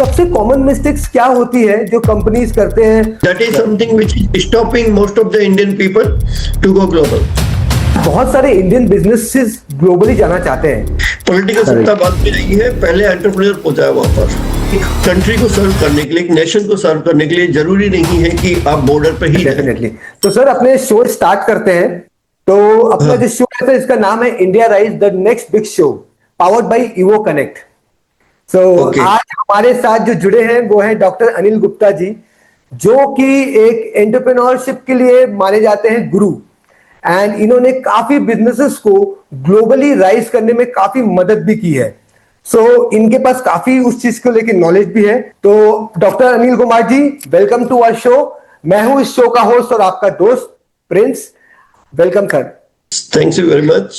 सबसे common mistakes क्या होती है जो कंपनीज करते हैं? That is something which is stopping most of the Indian people to go global. बहुत सारे इंडियन बिजनेसेस ग्लोबली जाना चाहते हैं। पॉलिटिकल सत्ता बाद में आई है, पहले एंटरप्रेन्योर पहुंचा है वहां पर। एक कंट्री को सर्व करने के लिए, एक नेशन को सर्व करने के लिए जरूरी नहीं है कि आप बॉर्डर पर ही डेफिनेटली। तो सर अपने शो स्टार्ट करते हैं। तो अपना जो शो है इसका नाम है India rise the next big show, powered by Evo Connect. आज हमारे साथ जो जुड़े हैं वो है डॉक्टर अनिल गुप्ता जी, जो कि एक एंटरप्रेन्योरशिप के लिए माने जाते हैं गुरु। एंड इन्होंने काफी बिजनेसेस को ग्लोबली राइज करने में काफी मदद भी की है। इनके पास काफी उस चीज को लेकर नॉलेज भी है। तो doctor Anil Kumar ji, welcome to our show. मैं हूं इस शो का होस्ट और आपका दोस्त Prince. Welcome sir. Thank you very much.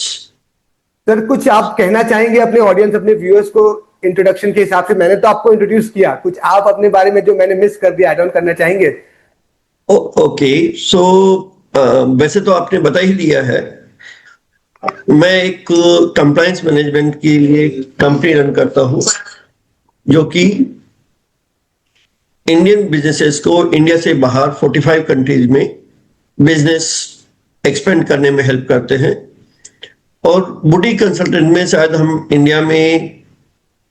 Sir कुछ आप कहना चाहेंगे अपने ऑडियंस, अपने व्यूअर्स को? इंट्रोडक्शन के हिसाब से मैंने तो आपको इंट्रोड्यूस किया, कुछ आप अपने बारे में जो मैंने मिस कर दिया ऐड ऑन करना चाहेंगे? ओके, सो वैसे तो आपने बता ही दिया है। मैं एक कंप्लायंस मैनेजमेंट के लिए कंपनी रन करता हूं, जो कि इंडियन बिजनेसेस को इंडिया से बाहर 45 कंट्रीज में बिजनेस एक्सपेंड करने में हेल्प करते हैं। और बुटीक कंसल्टेंट में शायद हम इंडिया में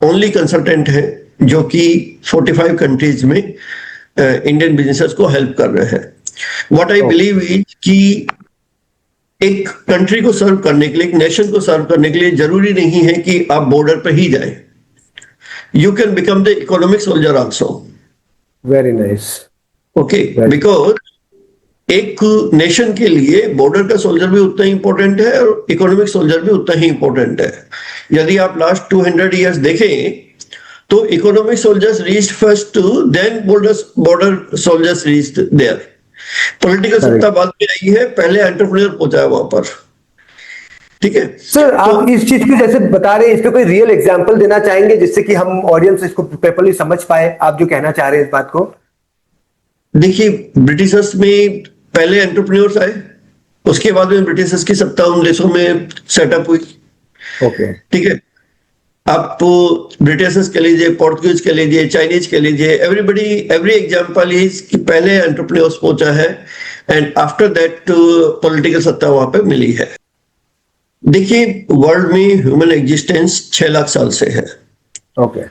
ओनली कंसल्टेंट है जो कि 45 कंट्रीज में इंडियन बिजनेसेस को हेल्प कर रहे हैं। व्हाट आई बिलीव इज कि एक कंट्री को सर्व करने के लिए, एक नेशन को सर्व करने के लिए जरूरी नहीं है कि आप बॉर्डर पर ही जाएं। You can become the economic soldier also. Very nice. Okay, because एक नेशन के लिए बॉर्डर का सोल्जर भी उतना ही इंपॉर्टेंट है और इकोनॉमिक सोल्जर भी उतना ही इंपॉर्टेंट है। यदि आप लास्ट 200 इयर्स देखें तो economic soldiers reached first, then border soldiers reached there. Political सत्ता बाद में आई है, पहले एंटरप्रेन्योर पहुंचा है वहां पर। ठीक है सर, आप इस चीज को जैसे बता रहे हैं, इसका कोई रियल एग्जांपल देना चाहेंगे जिससे कि हम ऑडियंस इसको प्रॉपर्ली समझ पाए, आप जो कहना चाह रहे हैं इस बात को? देखिए, ब्रिटिशर्स में पहले एंटरप्रेन्योर्स आए, उसके बाद में ब्रिटिशर्स की सत्ता उन देशों में सेटअप हुई। ओके, ठीक है। आप ब्रिटिशर्स के लीजिए, पोर्तुगीज के लीजिए, चाइनीज के लीजिए, एवरी एग्जांपल इज कि पहले एंटरप्रेन्योर्स पहुंचा है एंड आफ्टर दैट पॉलिटिकल सत्ता वहां पे मिली है। देखिए, वर्ल्ड में ह्यूमन एग्जिस्टेंस 6 लाख साल से है। ओके।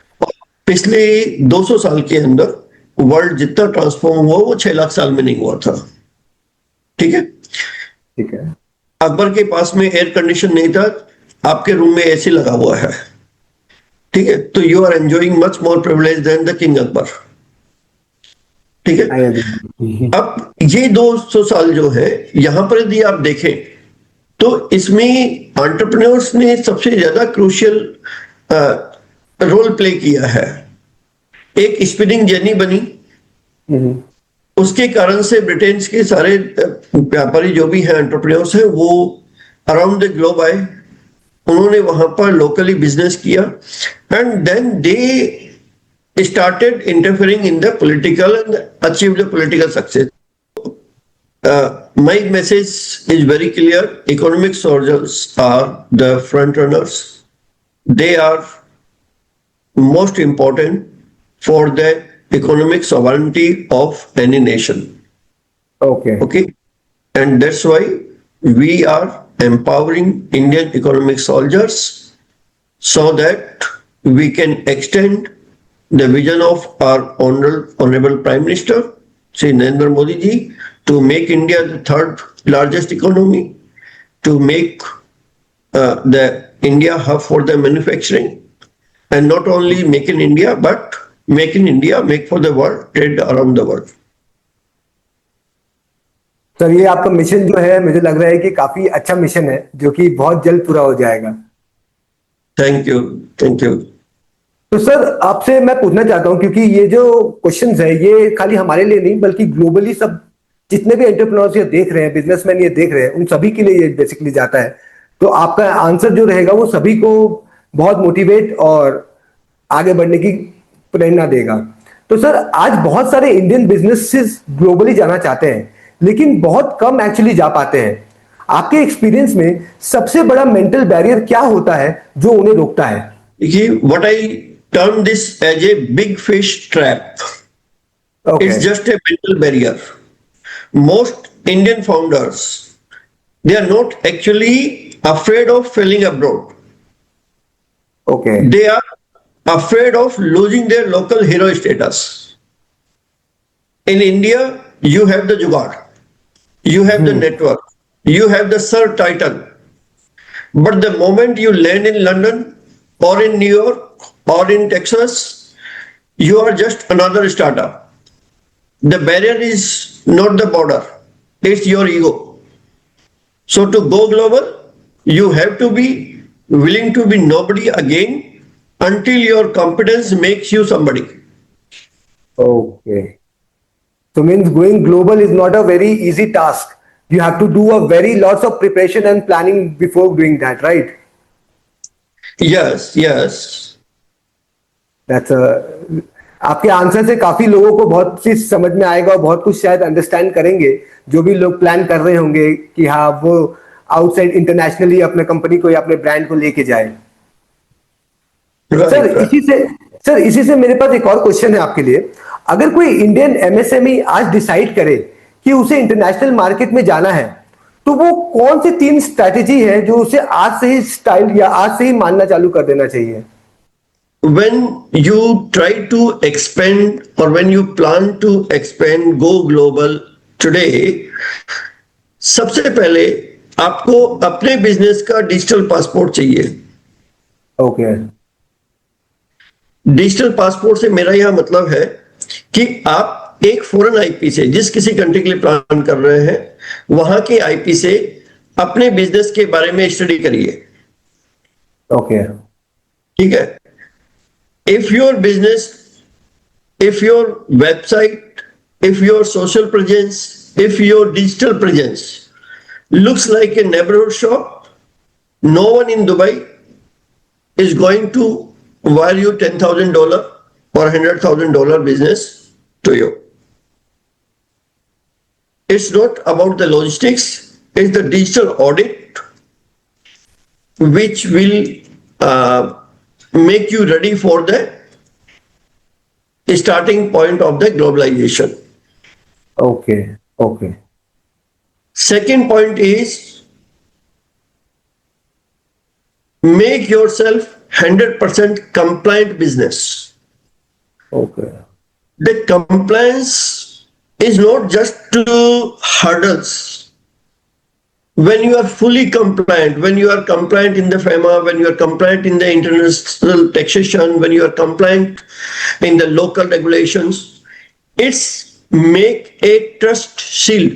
पिछले 200 साल के अंदर वर्ल्ड जितना ट्रांसफॉर्म हुआ वो 6 लाख साल में नहीं हुआ था। ठीक है। ठीक है। अकबर के पास में एयर कंडीशन नहीं था, आपके रूम में एसी लगा हुआ है। ठीक है, तो you are enjoying much more privilege than the king Akbar. ठीक है। अब ये 200 साल जो है, यहां पर यदि आप देखें तो इसमें एंटरप्रेन्योर्स ने सबसे ज्यादा क्रूशियल रोल प्ले किया है। एक स्पिनिंग जेनी बनी, उसके कारण से ब्रिटेन के सारे व्यापारी जो भी हैं, एंटरप्रेन्योर्स हैं, वो अराउंड द ग्लोब आए। उन्होंने वहां पर लोकली बिजनेस किया and then they started interfering in the political and achieve the political success. My message is very clear. Economic soldiers are the front runners. They are most important for the economic sovereignty of any nation. Okay. And that's why we are empowering Indian economic soldiers so that we can extend the vision of our honorable Prime Minister, Shri Narendra Modi ji, to make India the third largest economy, to make the India hub for the manufacturing, and not only make in India, but make in India, make for the world, trade around the world. Sir, ये आपका mission जो है, मुझे लग रहा है कि काफी अच्छा मिशन है, जो कि बहुत जल्द पूरा हो जाएगा। Thank you, thank you. तो सर आपसे मैं पूछना चाहता हूं, क्योंकि ये जो क्वेश्चंस है ये खाली हमारे लिए नहीं बल्कि ग्लोबली सब जितने भी एंटरप्रेन्योर्स ये देख रहे हैं, बिजनेसमैन ये देख रहे हैं, उन सभी के लिए ये बेसिकली जाता है। तो आपका आंसर जो रहेगा वो सभी को बहुत मोटिवेट और आगे बढ़ने की प्रेरणा देगा। तो सर, आज बहुत सारे इंडियन बिजनेसेस ग्लोबली जाना चाहते हैं, लेकिन बहुत कम एक्चुअली जा पाते हैं। आपके एक्सपीरियंस में सबसे बड़ा मेंटल बैरियर क्या होता है जो उन्हें रोकता है? देखिए, what I term this as a big fish trap. It's Okay. just a mental barrier. Most Indian founders, they are not actually afraid of failing abroad. Okay. They are afraid of losing their local hero status. In India, you have the jugaad, you have the network, you have the sir title. But the moment you land in London or in New York or in Texas, you are just another startup. The barrier is not the border, it's your ego. So to go global, you have to be willing to be nobody again until your competence makes you somebody. Okay. So means going global is not a very easy task. You have to do a very lots of preparation and planning before doing that, right? Yes, yes. That's a आपके answer से काफी लोगों को बहुत चीज समझ में आएगा और बहुत कुछ शायद अंडरस्टैंड करेंगे जो भी लोग प्लान कर रहे होंगे कि हाँ वो आउटसाइड इंटरनेशनली अपने कंपनी को या अपने ब्रांड को लेके जाए. Sir Right, right. इसी से मेरे पास एक और क्वेश्चन है आपके लिए. अगर कोई इंडियन एमएसएमई आज डिसाइड करे कि उसे इंटरनेशनल मार्केट में जाना है तो वो कौन सी 3 स्ट्रैटेजी है जो उसे आज से ही स्टाइल या आज से ही मानना चालू कर देना चाहिए? When you try to expand or when you plan to expand, go global today, सबसे पहले आपको अपने बिजनेस का डिजिटल पासपोर्ट चाहिए. ओके. डिजिटल पासपोर्ट से मेरा यह मतलब है कि आप एक फॉरेन आईपी से जिस किसी कंट्री के लिए प्लान कर रहे हैं वहां के आईपी से अपने बिजनेस के बारे में स्टडी करिए. ओके. ठीक है. If your business, if your website, if your social presence, if your digital presence looks like a neighborhood shop, no one in Dubai is going to wire you $10,000 or $100,000 business to you. It's not about the logistics, it's the digital audit which will make you ready for the starting point of the globalization. Okay. Okay. Second point is make yourself 100% compliant business. Okay. The compliance is not just hurdles. When you are fully compliant, when you are compliant in the FEMA, when you are compliant in the international taxation, when you are compliant in the local regulations, it's make a trust shield.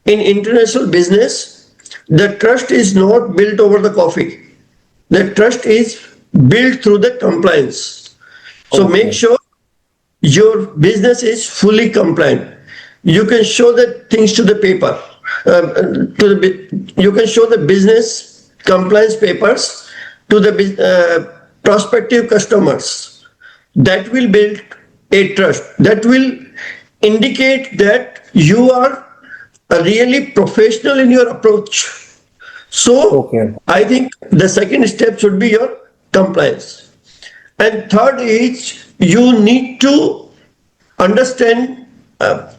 In international business, the trust is not built over the coffee. The trust is built through the compliance. So make sure your business is fully compliant. You can show the things to the paper. You can show the business compliance papers to the prospective customers. That will build a trust. That will indicate that you are really professional in your approach. So I think the second step should be your compliance. And third is you need to understand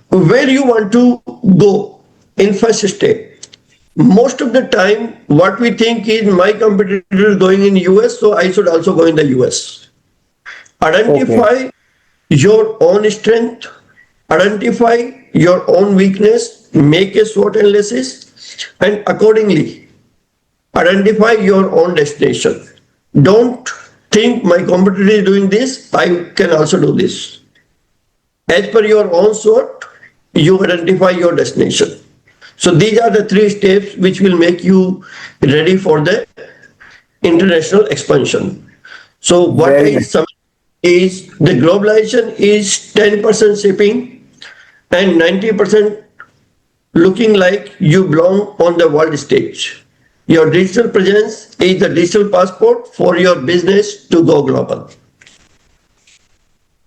where you want to go in first step. Most of the time, what we think is my competitor is going in US, so I should also go in the US. Identify your own strength, identify your own weakness, make a SWOT analysis, and accordingly identify your own destination. Don't think my competitor is doing this, I can also do this. As per your own SWOT, you identify your destination. So these are the 3 steps which will make you ready for the international expansion. So what is the globalization is 10% shipping and 90% looking like you belong on the world stage. Your digital presence is the digital passport for your business to go global.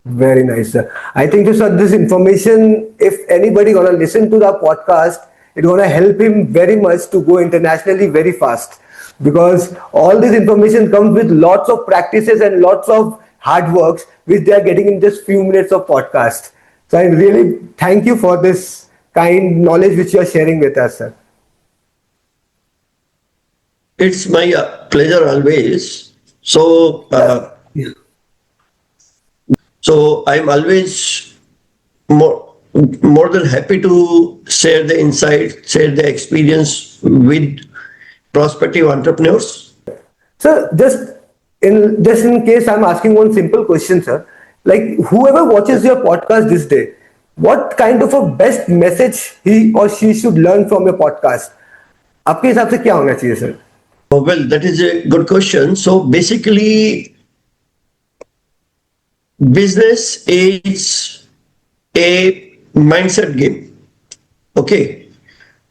Very nice, sir. I think sir, this information, if anybody gonna listen to the podcast, it's gonna help him very much to go internationally very fast, because all this information comes with lots of practices and lots of hard works which they are getting in just few minutes of podcast. So I really thank you for this kind knowledge which you are sharing with us, sir. It's my pleasure always. So, Yeah. so I'm always more than happy to share the insight, share the experience with prospective entrepreneurs. Sir, just in case I'm asking one simple question, sir. Like whoever watches your podcast this day, what kind of a best message he or she should learn from your podcast? आपके हिसाब से क्या होना चाहिए, sir? Oh, well, that is a good question. So basically, business is a mindset game. Okay.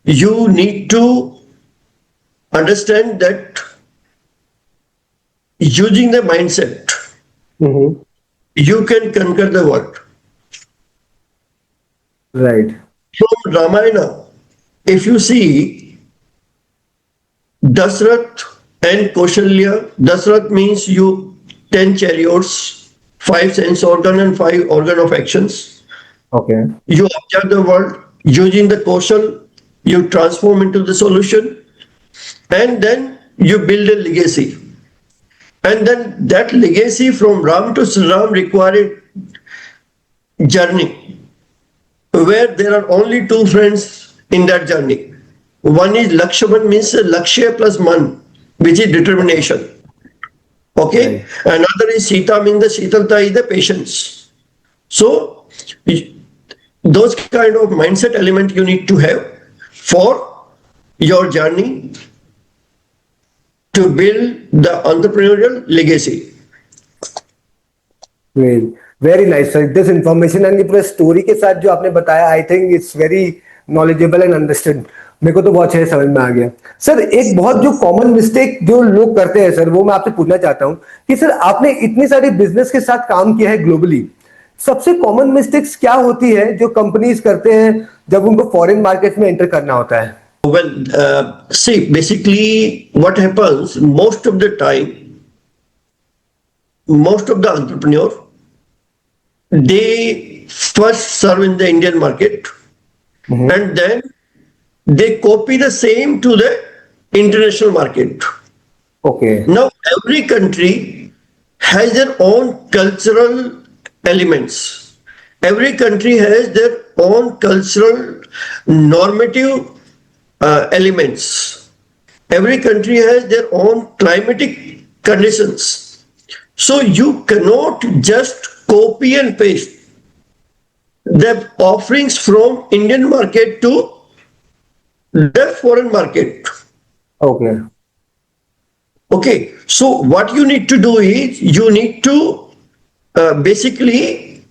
You need to understand that using the mindset, Mm-hmm. you can conquer the world. Right. From Ramayana, if you see Dasrath and Kaushalya, Dasrath means you 10 chariots, 5 sense organ and 5 organ of actions. Okay. You observe the world, using the Kaushal, you transform into the solution, and then you build a legacy. And then that legacy from Ram to Sri Ram required journey, where there are only two friends in that journey. One is Lakshman, means Lakshya plus Man, which is determination. Okay. Right. Another is Sita, means the Shitalta is the patience. So those kind of mindset element you need to have for your journey to build the entrepreneurial legacy. Great. Very nice, sir. This information and ये पूरा story के साथ जो आपने बताया, I think it's very knowledgeable and understood. मेरे को तो बहुत अच्छे से समझ में आ गया. सर, एक बहुत जो कॉमन मिस्टेक जो लोग करते हैं सर, वो मैं आपसे पूछना चाहता हूँ कि सर आपने इतनी सारी बिजनेस के साथ काम किया है ग्लोबली. सबसे कॉमन मिस्टेक्स क्या होती है जो कंपनीज करते हैं जब उनको फॉरेन मार्केट में एंटर करना होता है? Well, see, basically what happens most of the time, most of the entrepreneur, they first serve in the Indian market and then they copy the same to the international market. Okay. Now, every country has their own cultural elements. Every country has their own cultural normative elements. Every country has their own climatic conditions. So you cannot just copy and paste the offerings from Indian market to the foreign market. Okay. Okay, so what you need to do is you need to basically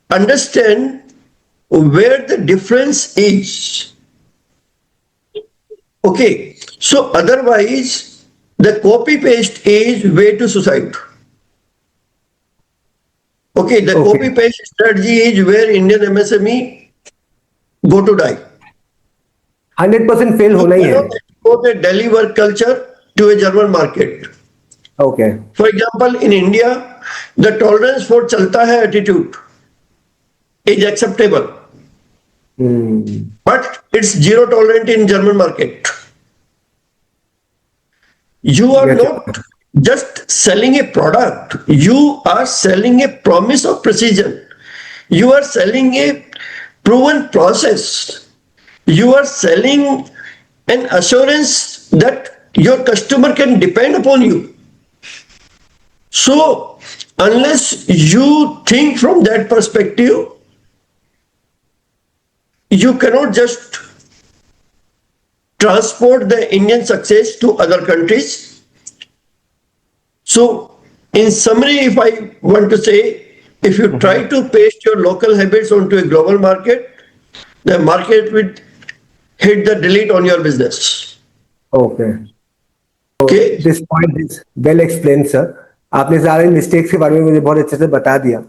understand where the difference is. Okay, so otherwise the copy paste is way to suicide. Okay, the Okay. copy paste strategy is where Indian MSME go to die. 100% fail होना ही है. Export a Delhi work culture to a German market. Okay. For example, in India, the tolerance for chalta hai attitude is acceptable, but it's zero tolerant in German market. You are Get not just selling a product, you are selling a promise of precision. You are selling a proven process. You are selling an assurance that your customer can depend upon you. So, unless you think from that perspective, you cannot just transport the Indian success to other countries. So, in summary, if I want to say, if you try to paste your local habits onto a global market, the market will hit the delete on your business. Okay. Okay. This point is well explained, sir. आपने सारे mistakes के बारे में मुझे बहुत अच्छे से बता दिया.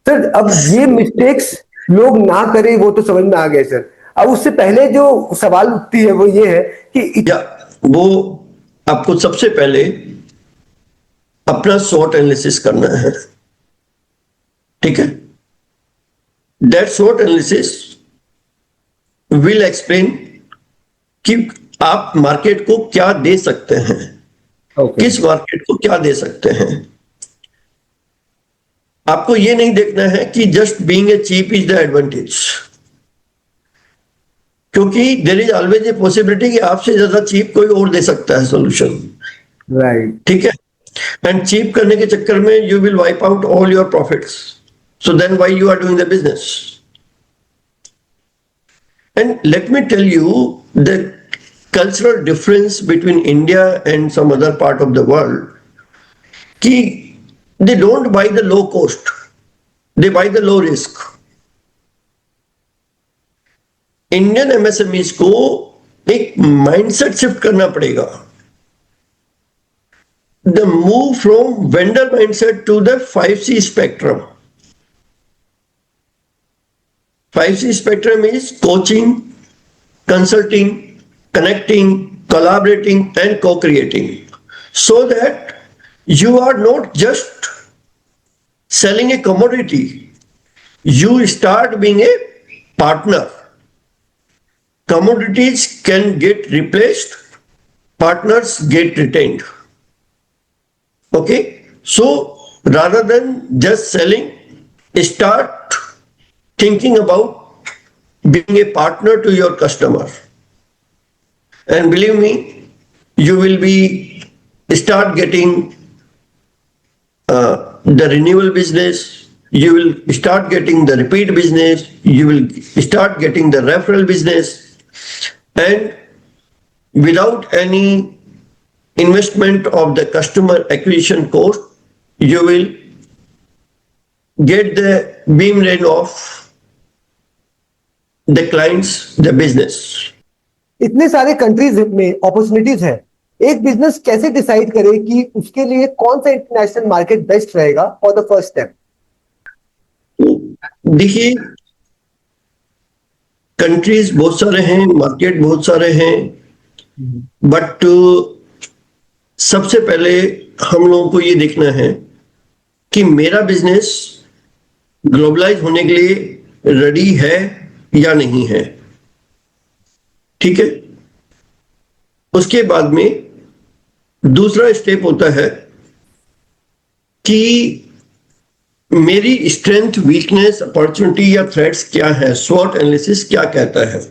सर, अब ये मिस्टेक्स लोग ना करें वो तो समझ में आ गए सर. अब उससे पहले जो सवाल उठती है वो ये है कि या वो आपको सबसे पहले अपना SWOT एनालिसिस करना है, ठीक है? That SWOT analysis will explain कि आप मार्केट को क्या दे सकते हैं, किस मार्केट को क्या दे सकते हैं। आपको ये नहीं देखना है कि just being a cheap is the advantage, क्योंकि there is always a possibility कि आपसे ज्यादा चीप कोई और दे सकता है सोल्यूशन, राइट। ठीक है? एंड चीप करने के चक्कर में you will wipe out all your profits, so then why you are doing the business? And let me tell you the cultural difference between India and some other part of the world, कि they don't buy the low cost, they buy the low risk. Indian MSMEs को एक mindset shift करना पड़ेगा, the move from vendor mindset to the 5C spectrum. 5C spectrum is coaching, consulting, connecting, collaborating, and co-creating, so that you are not just selling a commodity, you start being a partner. Commodities can get replaced, partners get retained. Okay, so rather than just selling, start thinking about being a partner to your customer. And believe me, you will be start getting the renewal business, you will start getting the repeat business, you will start getting the referral business, and without any investment of the customer acquisition cost, you will get the beam rain of the clients, the business. इतने सारे countries में opportunities है, एक business कैसे decide करे कि उसके लिए कौन सा इंटरनेशनल मार्केट बेस्ट रहेगा फॉर द फर्स्ट स्टेप? देखिए, कंट्रीज बहुत सारे हैं, मार्केट बहुत सारे हैं, बट सबसे पहले हम लोगों को ये देखना है कि मेरा बिजनेस ग्लोबलाइज होने के लिए रेडी है या नहीं है, ठीक है? उसके बाद में दूसरा स्टेप होता है कि मेरी स्ट्रेंथ, वीकनेस, अपॉर्चुनिटी या थ्रेट्स क्या है, स्वॉट एनालिसिस क्या कहता है,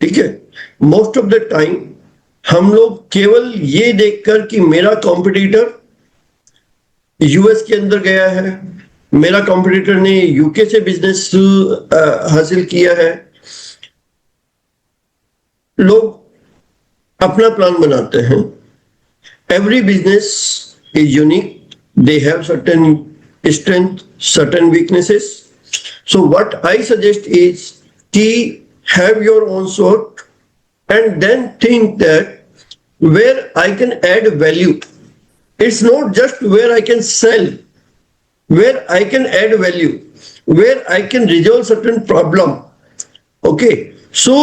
ठीक है? मोस्ट ऑफ द टाइम हम लोग केवल ये देखकर कि मेरा कॉम्पिटिटर यूएस के अंदर गया है, मेरा कॉम्पिटिटर ने यूके से बिजनेस हासिल किया है, लोग अपना प्लान बनाते हैं. Every business is unique, they have certain strength, certain weaknesses. So what I suggest is कि have your own sort and then think that where I can add value. It's not just where I can sell, where I can add value, where I can resolve certain problem. Okay, so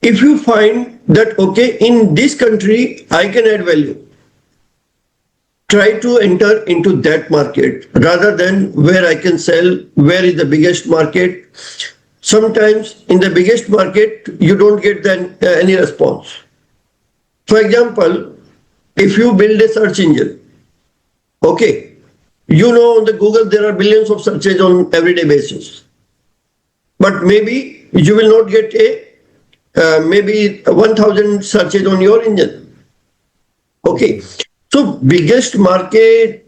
if you find that, okay, in this country I can add value, try to enter into that market rather than where I can sell, where is the biggest market. Sometimes in the biggest market you don't get any response. For example, if you build a search engine, okay, you know on the Google there are billions of searches on everyday basis, but maybe you will not get maybe 1,000 searches on your engine. Okay, so biggest market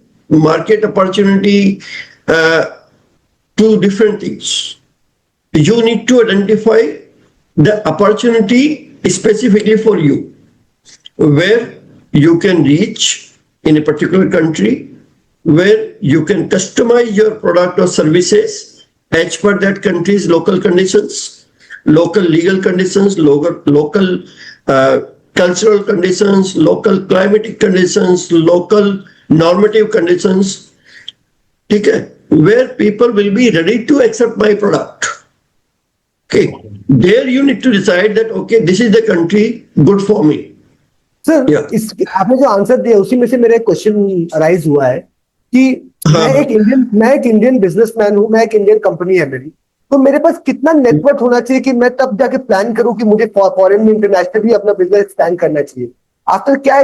opportunity, two different things. You need to identify the opportunity specifically for you, where you can reach in a particular country, where you can customize your product or services as per that country's local conditions, local legal conditions, local cultural conditions, local climatic conditions, local normative conditions. Okay, where people will be ready to accept my product. Okay, there you need to decide that, okay, this is the country good for me. Sir Yeah. इस आपने जो answer दिया उसी में से मेरा एक question arise हुआ है कि हाँ, मैं एक इंडियन बिजनेसमैन हूँ, मैं एक इंडियन कंपनी है मेरी, तो मेरे पास कितना नेटवर्क होना चाहिए कि मैं तब जाके प्लान करूं कि मुझे फॉरेन में इंटरनेशनली अपना बिजनेस एक्सपैंड करना चाहिए? आफ्टर क्या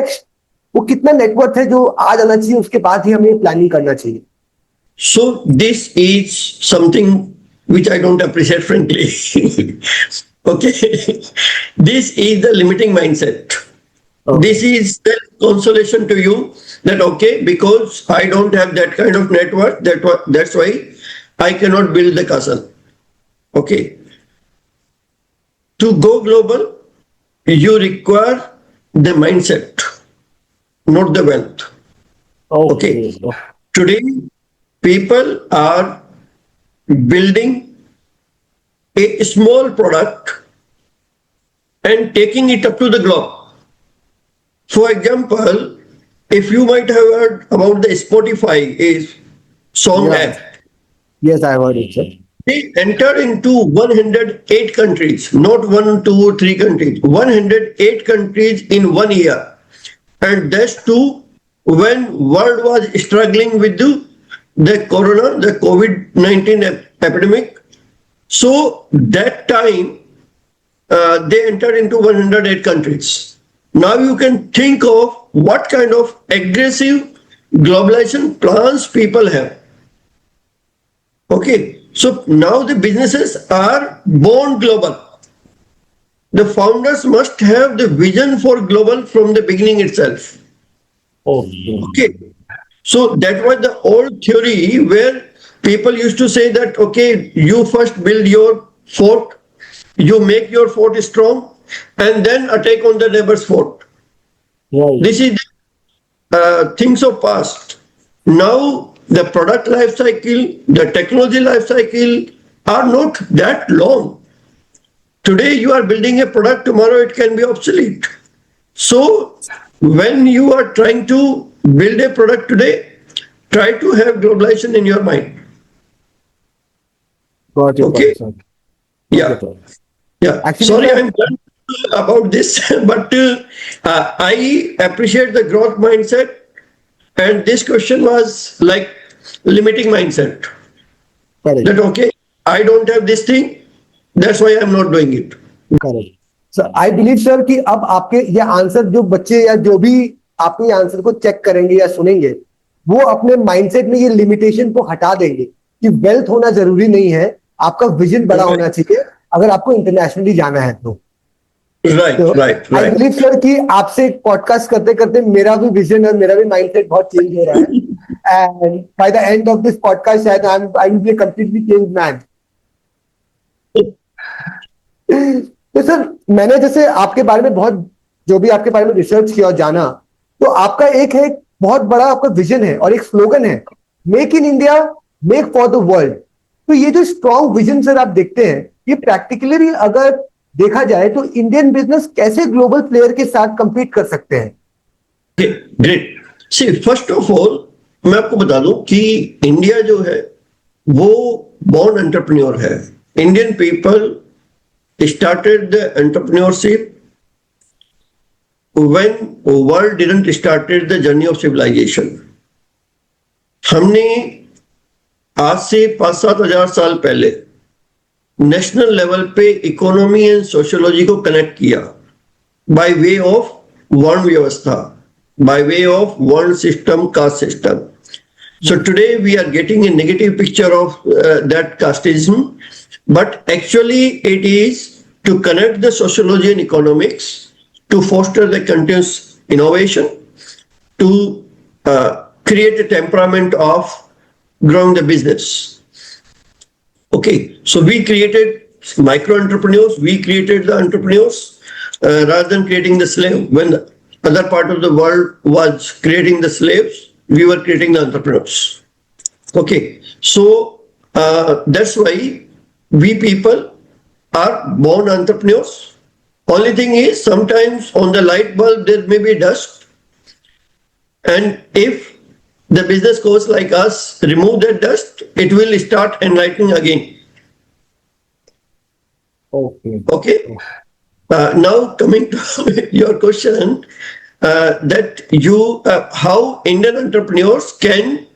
वो कितना नेटवर्क है जो आ जाना चाहिए, उसके बाद ही हमें प्लानिंग करना चाहिए? so this is something which I don't appreciate, frankly. Okay, this is the limiting mindset. This Okay. is the consolation to you that okay, because I don't have that kind of network, that's why I cannot build the castle. Okay, to go global, you require the mindset, not the wealth. Okay, Okay. today people are building a small product and taking it up to the globe. For example, if you might have heard about the Spotify is song Yeah. app, Yes, I heard it, sir. they entered into 108 countries, not one, two, three countries, 108 countries in 1 year. And that's too when world was struggling with the corona, the COVID-19 epidemic. So that time they entered into 108 countries. Now you can think of what kind of aggressive globalization plans people have. Okay, so now the businesses are born global. The founders must have the vision for global from the beginning itself. Okay. Okay, so that was the old theory where people used to say that okay, you first build your fort, you make your fort strong, and then attack on the neighbor's fort. Right. This is things of past. Now the product life cycle, the technology life cycle are not that long. Today you are building a product, tomorrow it can be obsolete. So when you are trying to build a product today, try to have globalization in your mind. Got your Okay? point, sir. Okay, Yeah. sir. Yeah. Actually, Sorry, sir, I'm done about this, but I appreciate the growth mindset. And this question was like limiting mindset. correct. That okay, I don't have this thing, that's why I'm not doing it. Correct sir, I believe sir कि अब आपके ये answer जो बच्चे या जो भी आपके आंसर को चेक करेंगे या सुनेंगे, वो अपने माइंडसेट में ये लिमिटेशन को हटा देंगे कि वेल्थ होना जरूरी नहीं है, आपका विजन बड़ा होना चाहिए अगर आपको इंटरनेशनली जाना है तो। Right, right, आई right. बिलीव सर कि आपसे पॉडकास्ट करते करते मेरा भी विजन और मेरा भी माइंडसेट बहुत चेंज हो रहा है, and by the end of this podcast शायद I will be a completely changed man. तो सर मैंने जैसे आपके बारे में बहुत जो भी आपके बारे में रिसर्च किया और जाना, तो आपका एक है बहुत बड़ा आपका विजन है और एक स्लोगन है, make in India, make for the world. तो ये जो स्ट्रॉन्ग विजन सर आप देखते हैं, ये प्रैक्टिकली भी अगर देखा जाए तो इंडियन बिजनेस कैसे ग्लोबल प्लेयर के साथ कंपीट कर सकते हैं? Okay, great. See, first of all, मैं आपको बता दूं कि इंडिया जो है वो born entrepreneur है. Indian people started the entrepreneurship when world didn't started the journey of civilization. हमने आज से 5-7 हजार साल पहले नेशनल लेवल पे इकोनॉमी एंड सोशियोलॉजी को कनेक्ट किया बाय वे ऑफ वर्ण व्यवस्था, by way of one system, caste system. So today we are getting a negative picture of that casteism, but actually it is to connect the sociology and economics, to foster the continuous innovation, to create a temperament of growing the business. Okay, so we created micro entrepreneurs, we created the entrepreneurs rather than creating the slave. When the other part of the world was creating the slaves, we were creating the entrepreneurs. Okay, so that's why we people are born entrepreneurs. Only thing is sometimes on the light bulb there may be dust, and if the business goes like us, remove that dust, it will start enlightening again. Okay. Okay. Now coming to your question, that how Indian entrepreneurs can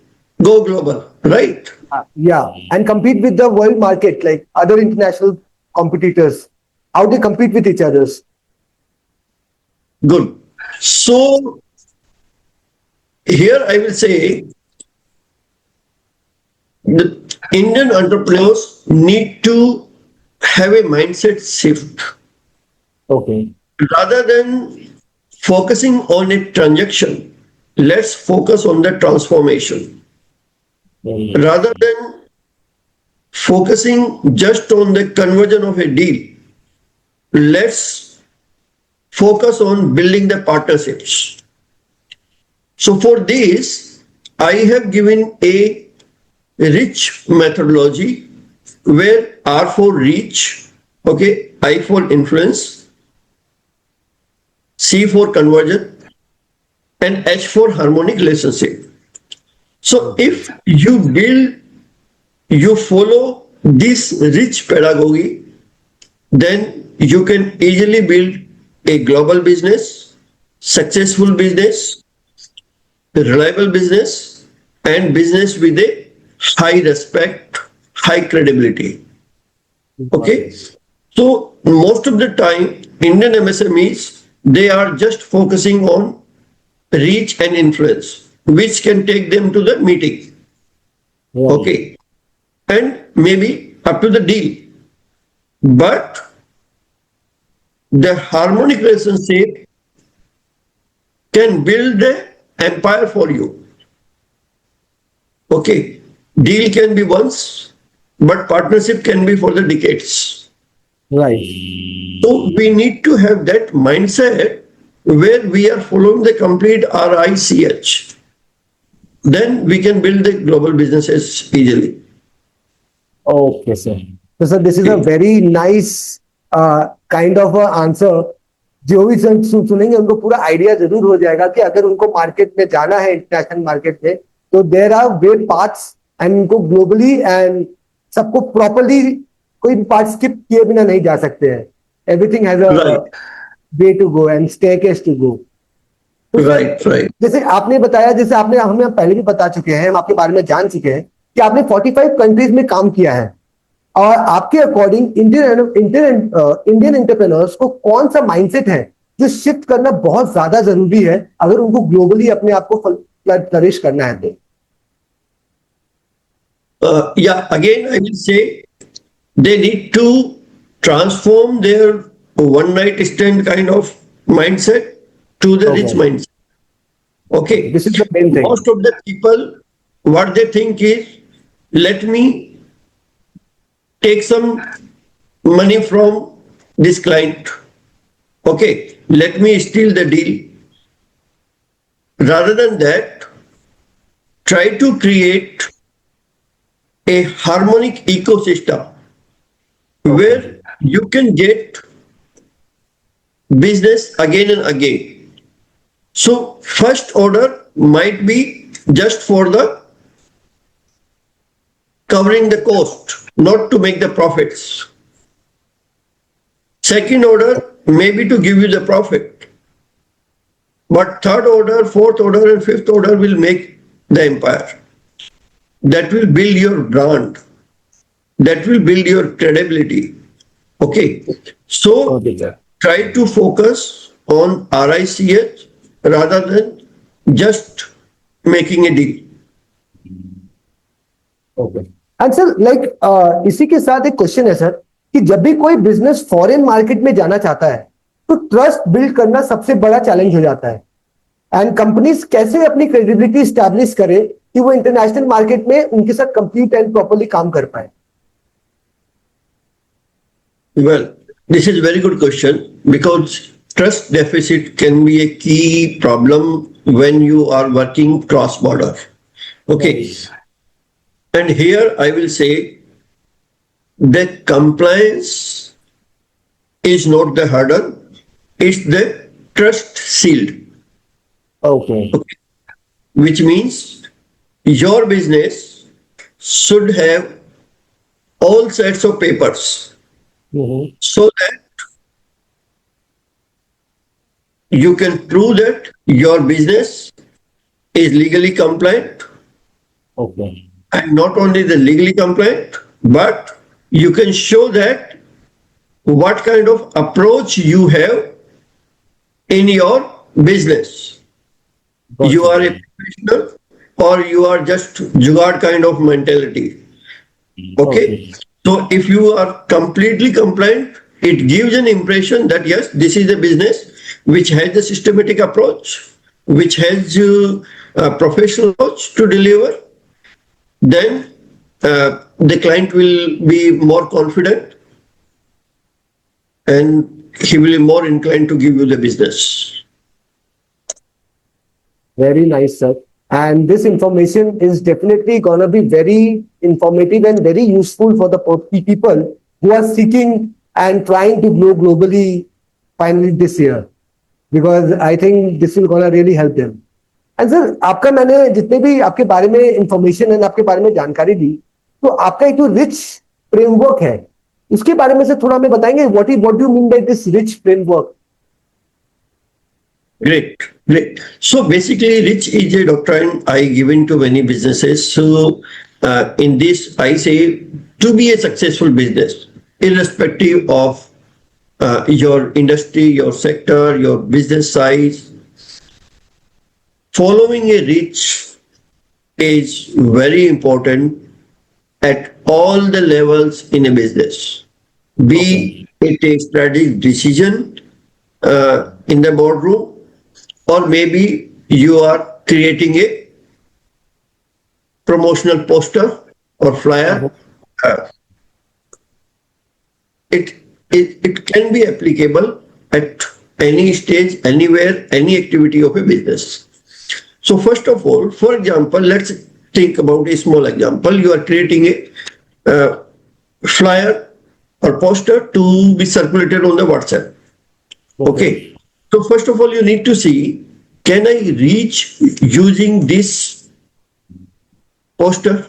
go global, right? Yeah, and compete with the world market like other international competitors. How they compete with each others. Good. So here I will say the Indian entrepreneurs need to have a mindset shift Okay. rather than focusing on a transaction. Let's focus on the transformation rather than focusing just on the conversion of a deal. Let's focus on building the partnerships. So for this, I have given a rich methodology where R for reach, okay, I for influence, C for conversion, and H for harmonic relationship. So if you follow this rich pedagogy, then you can easily build a global business, successful business, reliable business, and business with a high respect, high credibility. Okay. So most of the time, Indian MSMEs, they are just focusing on reach and influence, which can take them to the meeting. Okay. And maybe up to the deal. But the harmonic relationship can build the empire for you. Okay. Deal can be once, but partnership can be for the decades. Right. So we need to have that mindset where we are following the complete RICH. Then we can build the global businesses easily. Okay, sir. So, sir, this is a very nice kind of a answer. जो भी सुनेंगे उनको पूरा idea जरूर हो जाएगा कि अगर उनको मार्केट में जाना है इंटरनेशनल मार्केट में तो there are way parts and उनको ग्लोबली एंड सबको प्रॉपरली कोई पार्ट स्किप किए बिना नहीं जा सकते हैं. Everything has a way to go and staircase to go. Right right. जैसे आपने बताया, जैसे आपने हमें पहले भी बता चुके हैं, हम आपके बारे में जान चुके हैं कि आपने 45 कंट्रीज में काम किया है और आपके अकॉर्डिंग इंडियन एंटरप्रेन्योर्स को कौन सा माइंडसेट है जो शिफ्ट करना बहुत ज्यादा जरूरी है अगर उनको ग्लोबली अपने आप को फ्लरिश करना है तो? Yeah, again I will say they need to transform their one night stand kind of mindset to the rich mindset. Okay. This is the main thing. Most of the people, what they think is, let me take some money from this client. Okay, let me steal the deal. Rather than that, try to create a harmonic ecosystem where you can get business again and again. So first order might be just for the covering the cost, not to make the profits. Second order may be to give you the profit. But third order, fourth order, and fifth order will make the empire. That will build your brand. That will build your credibility. Okay. So try to focus on RICH rather than just making a deal. Okay. And sir like इसी के साथ एक question है sir कि जब भी कोई business foreign market में जाना चाहता है तो ट्रस्ट बिल्ड करना सबसे बड़ा चैलेंज हो जाता है. एंड कंपनीज कैसे अपनी क्रेडिबिलिटी स्टैब्लिश करे कि वो इंटरनेशनल मार्केट में उनके साथ कंप्लीट एंड प्रॉपर्ली काम कर पाए? Well, this is a very good question because trust deficit can be a key problem when you are working cross border. Okay. And here I will say that compliance is not the hurdle, it's the trust shield. Okay. Which means your business should have all sets of papers so that you can prove that your business is legally compliant, Okay. and not only the legally compliant, but you can show that what kind of approach you have in your business. Got You it. are a professional or you are just jugaad kind of mentality. Okay. Okay. So if you are completely compliant, it gives an impression that yes, this is a business which has a systematic approach, which has a professional approach to deliver. Then the client will be more confident and he will be more inclined to give you the business. Very nice, sir. And this information is definitely gonna be very informative and very useful for the people who are seeking and trying to grow globally finally this year. Because I think this will gonna really help them. And sir आपका मैंने जितने भी आपके बारे में information है आपके बारे में जानकारी दी तो आपका एक जो रिच फ्रेमवर्क है उसके बारे में से थोड़ा हमें बताएंगे what do mean by this rich framework Great, great. So basically, RICH is a doctrine I given to many businesses. So in this, I say to be a successful business, irrespective of your industry, your sector, your business size, following a RICH is very important at all the levels in a business. Be it a strategic decision in the boardroom, or maybe you are creating a promotional poster or flyer. Uh, it can be applicable at any stage, anywhere, any activity of a business. So first of all, for example, let's think about a small example. You are creating a flyer or poster to be circulated on the WhatsApp. Okay. So first of all, you need to see, can I reach using this poster?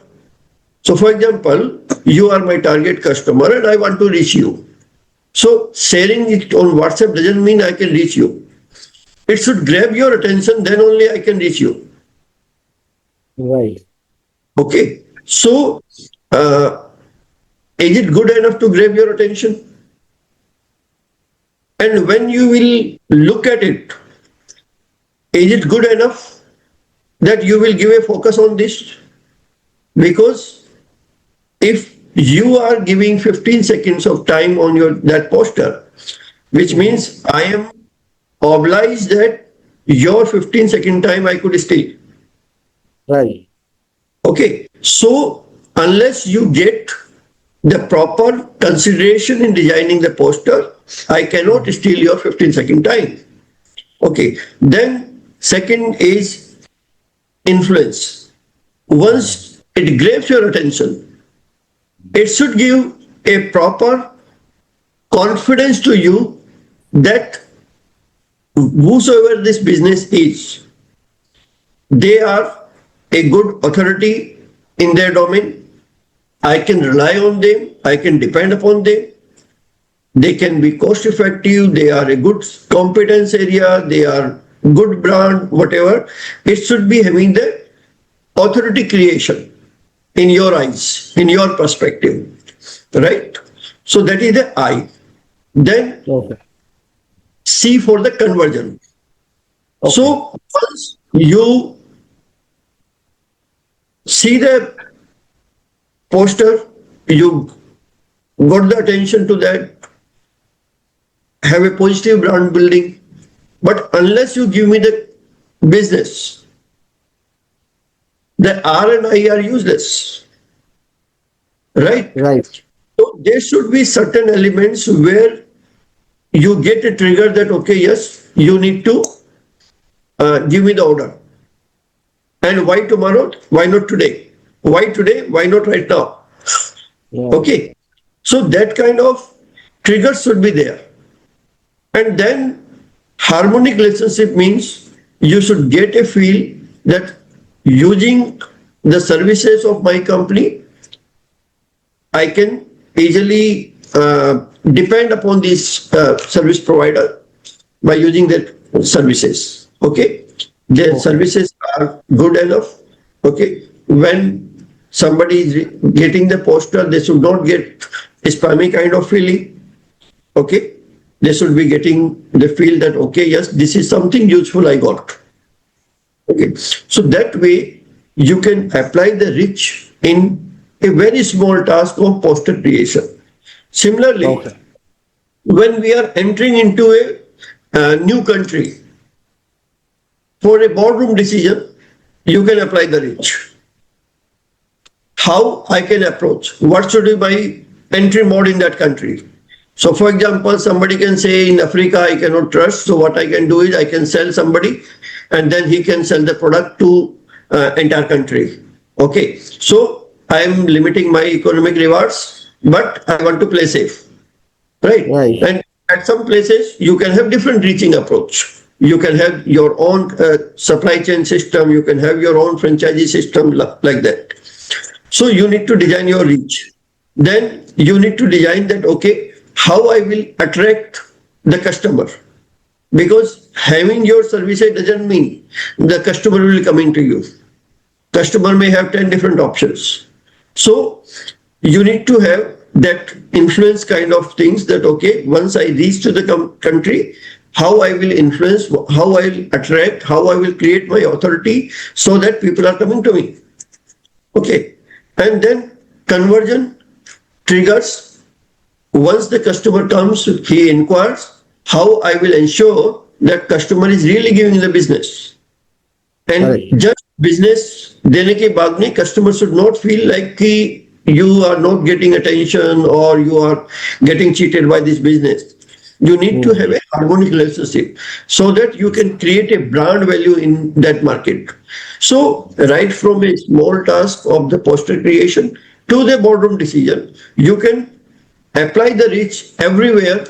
So for example, you are my target customer and I want to reach you. So sharing it on WhatsApp doesn't mean I can reach you. It should grab your attention, then only I can reach you. Right. Okay. So is it good enough to grab your attention? And when you will look at it, is it good enough that you will give a focus on this? Because if you are giving 15 seconds of time on that poster, which means I am obliged that your 15-second time I could steal. Right. Okay. So unless you get the proper consideration in designing the poster, I cannot steal your 15-second time. Okay. Then second is influence. Once it grabs your attention, it should give a proper confidence to you that whosoever this business is, they are a good authority in their domain. I can rely on them. I can depend upon them. They can be cost effective. They are a good competence area. They are good brand, whatever. It should be having the authority creation in your eyes, in your perspective, right? So that is the I. Then C for the conversion. So once you see the poster, you got the attention to that, have a positive brand building, but unless you give me the business, the R and I are useless, right? Right. So there should be certain elements where you get a trigger that, okay, yes, you need to give me the order. And why tomorrow? Why not today? Why today? Why not right now? Yeah. Okay. So that kind of trigger should be there. And then harmonic relationship means you should get a feel that using the services of my company, I can easily depend upon this service provider by using their services. Okay, their services are good enough. Okay, when somebody is getting the poster, they should not get a spammy kind of feeling. Okay, they should be getting the feel that okay, yes, this is something useful I got. Okay, so that way you can apply the reach in a very small task of poster creation. Similarly, Okay. when we are entering into a new country, for a boardroom decision, you can apply the reach. How I can approach? What should be my entry mode in that country? So, for example, somebody can say in Africa, I cannot trust. So, what I can do is I can sell somebody and then he can sell the product to entire country. Okay. So, I am limiting my economic rewards, but I want to play safe. Right. Right. And at some places, you can have different reaching approach. You can have your own supply chain system. You can have your own franchisee system like that. So you need to design your reach. Then you need to design that, okay, how I will attract the customer. Because having your services doesn't mean the customer will come into you. Customer may have 10 different options. So you need to have that influence kind of things that, okay, once I reach to the country, how I will influence, how I will attract, how I will create my authority so that people are coming to me. Okay. And then conversion triggers. Once the customer comes, he inquires, how I will ensure that customer is really giving the business. And Correct. just business देने के बाद में customer should not feel like कि you are not getting attention or you are getting cheated by this business. You need to have a harmonic relationship so that you can create a brand value in that market. So right from a small task of the poster creation to the boardroom decision, you can apply the reach everywhere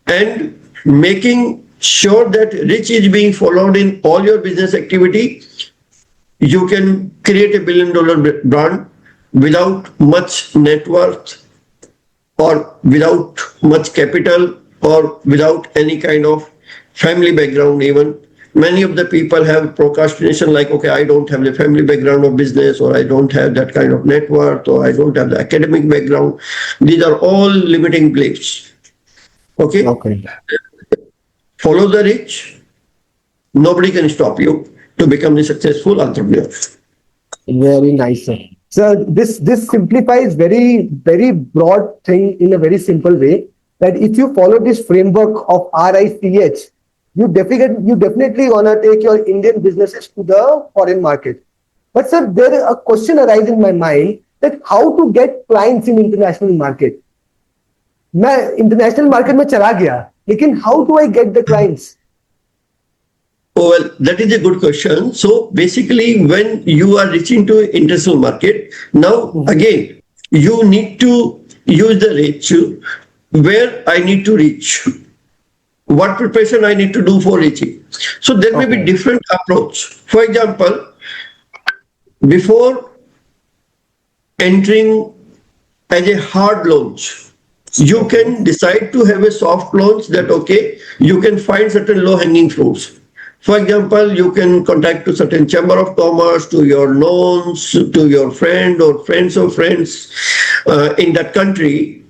and making sure that reach is being followed in all your business activity. You can create $1 billion brand without much net worth or without much capital or without any kind of family background even. Many of the people have procrastination like, okay, I don't have the family background of business or I don't have that kind of net worth or I don't have the academic background. These are all limiting beliefs. Okay? Okay. Follow the rich. Nobody can stop you to become a successful entrepreneur. Very nice, sir. So this simplifies very broad thing in a very simple way. That if you follow this framework of RICH, you definitely gonna take your Indian businesses to the foreign market. But sir, there a question arises in my mind that how to get clients in international market. मैं international market में चला गया, लेकिन how do I get the clients? Oh, well, that is a good question. So basically, when you are reaching to international market, now again, you need to use the reach where I need to reach. What preparation I need to do for reaching. So there may be different approach. For example, before entering as a hard launch, you can decide to have a soft launch that, okay, you can find certain low hanging fruits. For example, you can contact to certain chamber of commerce, to your knowns, to your friend or friends of friends in that country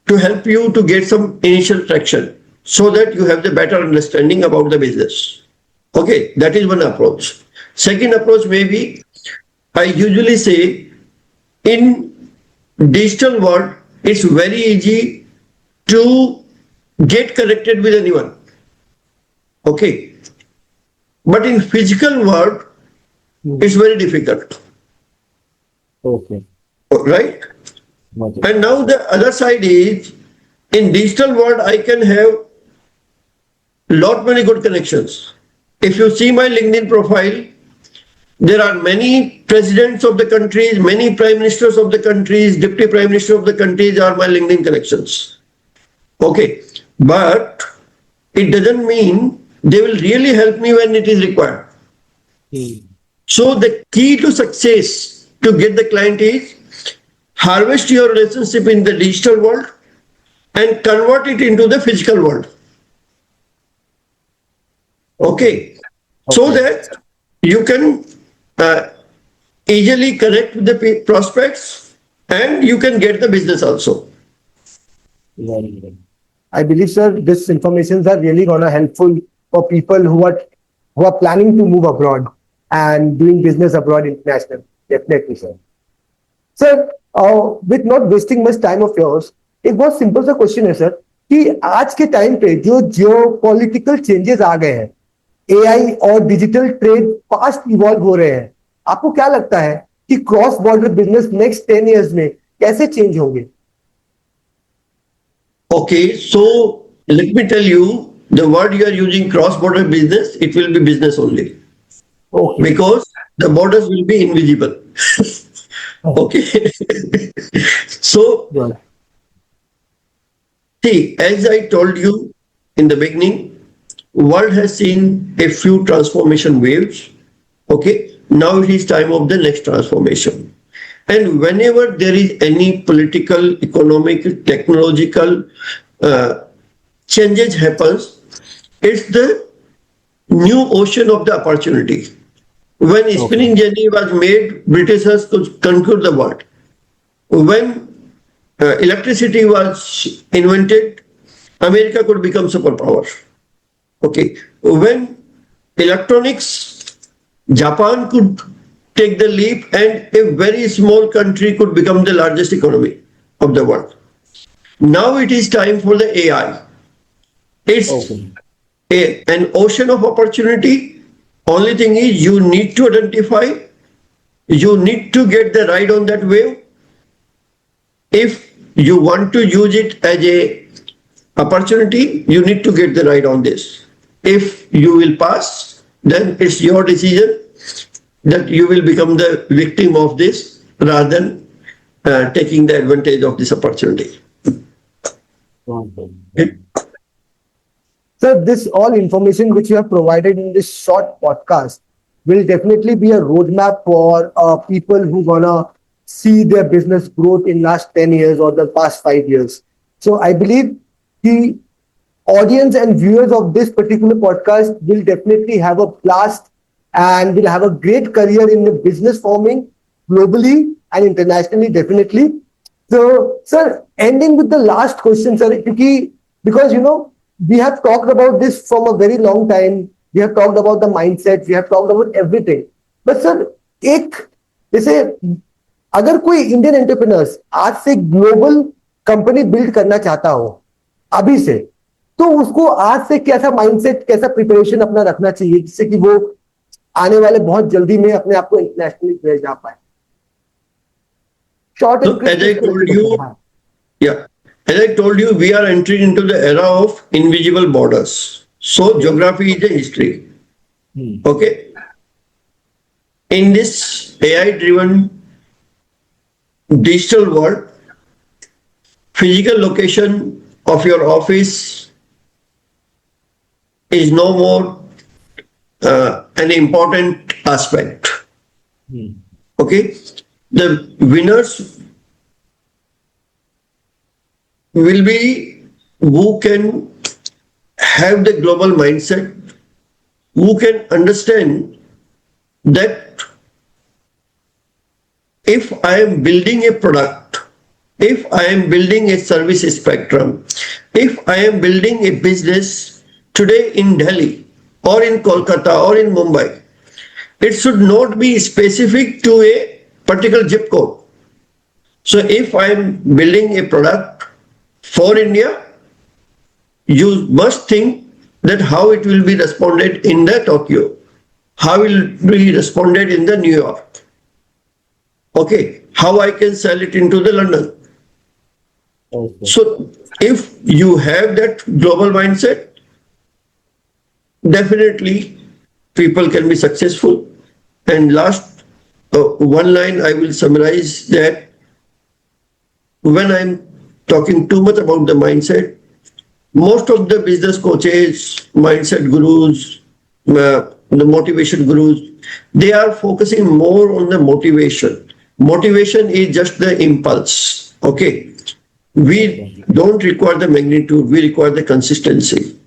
to help you to get some initial traction so that you have the better understanding about the business. Okay, that is one approach. Second approach may be, I usually say in digital world, it's very easy to get connected with anyone. Okay. But in physical world, it's very difficult. Okay. Right? Okay. And now the other side is, in digital world, I can have lot many good connections. If you see my LinkedIn profile, there are many presidents of the countries, many prime ministers of the countries, deputy prime minister of the countries are my LinkedIn connections. Okay. But it doesn't mean they will really help me when it is required. So the key to success to get the client is harvest your relationship in the digital world and convert it into the physical world. Okay. so Okay. that you can uh, easily connect with the prospects and you can get the business also. Very good. I believe, sir, this informations are really gonna helpful for people who are planning to move abroad and doing business abroad international. Definitely, sir. Sir with not wasting much time of yours, एक बहुत simple सा question है sir कि आज के time पे जो जियो political changes आ गए हैं, एआई और डिजिटल ट्रेड फास्ट इवॉल्व हो रहे हैं, आपको क्या लगता है कि cross border business next 10 years में कैसे चेंज होंगे? Okay, so let me tell you the word you are using cross-border business, it will be business only okay. because the borders will be invisible. Okay. So, see, as I told you in the beginning, world has seen a few transformation waves. Okay, now it is time of the next transformation. And whenever there is any political, economic, technological uh, changes happens, it's the new ocean of the opportunity. When spinning jenny was made, Britishers could conquer the world. When electricity was invented, America could become superpower. Okay. When electronics, Japan could take the leap and a very small country could become the largest economy of the world. Now it is time for the AI. It's an ocean of opportunity. Only thing is you need to identify, you need to get the ride on that wave. If you want to use it as a opportunity, you need to get the ride on this. If you will pass, then it's your decision that you will become the victim of this rather than taking the advantage of this opportunity. Okay. Sir, this all information which you have provided in this short podcast will definitely be a roadmap for people who wanna see their business growth in last 10 years or the past 5 years. So I believe the audience and viewers of this particular podcast will definitely have a blast and will have a great career in the business forming globally and internationally, definitely. So, sir, ending with the last question, sir, because we have talked about this from a very long time. We have talked about the mindset. We have talked about everything. But sir, एक जैसे अगर कोई Indian entrepreneurs आज से global company build करना चाहता हो अभी से, तो उसको आज से कैसा माइंडसेट, कैसा प्रिपरेशन अपना रखना चाहिए जिससे कि वो आने वाले बहुत जल्दी में अपने आप को इंटरनेशनली भेज जा पाए? Short and As I told you, हाँ. yeah, as I told you, we are entering into the era of invisible borders. So geography is a history. Okay. In this AI-driven digital world, physical location of your office is no more an important aspect. Okay. The winners will be who can have the global mindset, who can understand that if I am building a product, if I am building a service spectrum, if I am building a business today in Delhi or in Kolkata or in Mumbai, it should not be specific to a particular zip code. So if I am building a product for India, you must think that how it will be responded in the Tokyo, how will be responded in the New York. Okay, how I can sell it into the London. Okay. So if you have that global mindset, definitely people can be successful. And last one line I will summarize that when I'm talking too much about the mindset, most of the business coaches, mindset gurus, the motivation gurus, they are focusing more on the motivation. Motivation is just the impulse. Okay. We don't require the magnitude, we require the consistency.